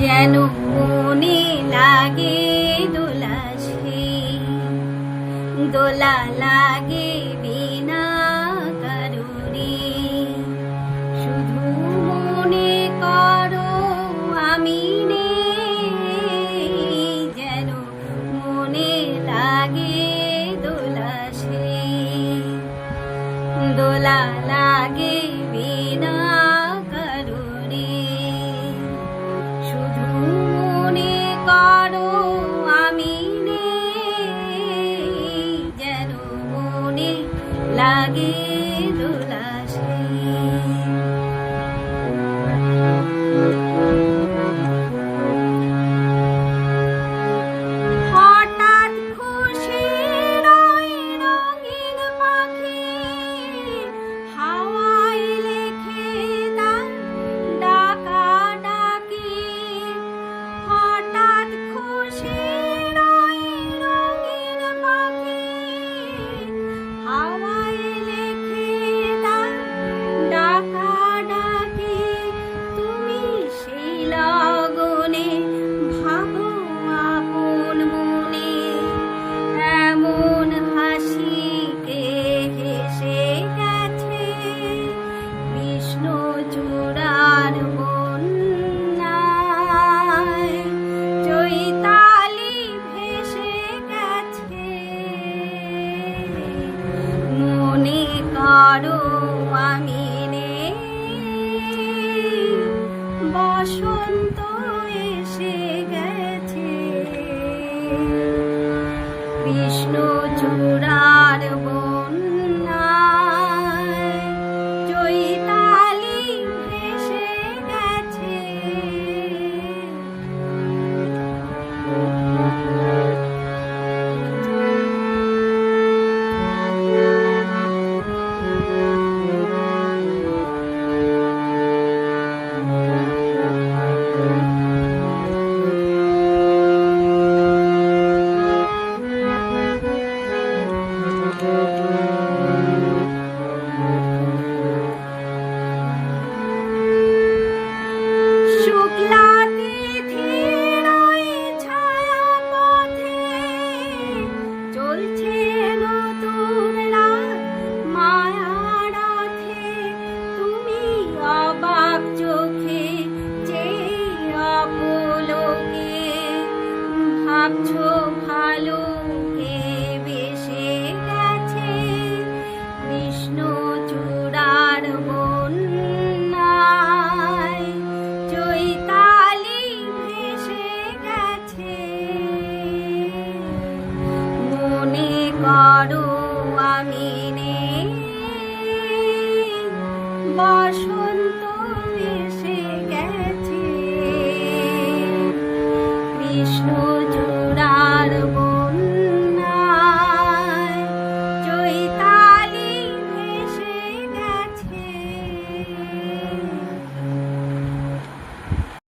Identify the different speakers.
Speaker 1: যেন মনে লাগে দোলা দোলা লাগে বিনা কারণে। শুধু মনে করো আমি নেই, যেন মনে লাগে দোলা দোলা লাগে বিনা কারণে। শুধু মনে করো আমি নেই, যেন মনে লাগে দোলা হঠাৎ খুশির ওই রঙিন পাখি হাওয়ায় লেখে তার ডাকা ডাকি। হঠাৎ খুশির ওই রঙিন পাখি হাওয়ায় লেখে তার ডাকা ডাকি। তুমি সেই লগনে ভাবো আপন মনে, এমন হাসিকে হেসে গেছে কৃষ্ণচূড়ার বন্যায়। চৈতালি ভেসে গেছে, মনে করো আমি নেই। বসন্ত এসে গেছে কৃষ্ণচূড়ার বন্যায়। চৈতালি ভেসে গেছে। শুক্লা তিথির ওই ছায়াপথে চলছে নতুন রাত মায়ার রথে। তুমি অবাক চোখে চেয়ে অপলকে ভাবছো ভালো কে বেসে গেছে কৃষ্ণচূড়ার বন্যায়। চৈতালি ভেসে গেছে, মনে করো আমি নেই। বসন্ত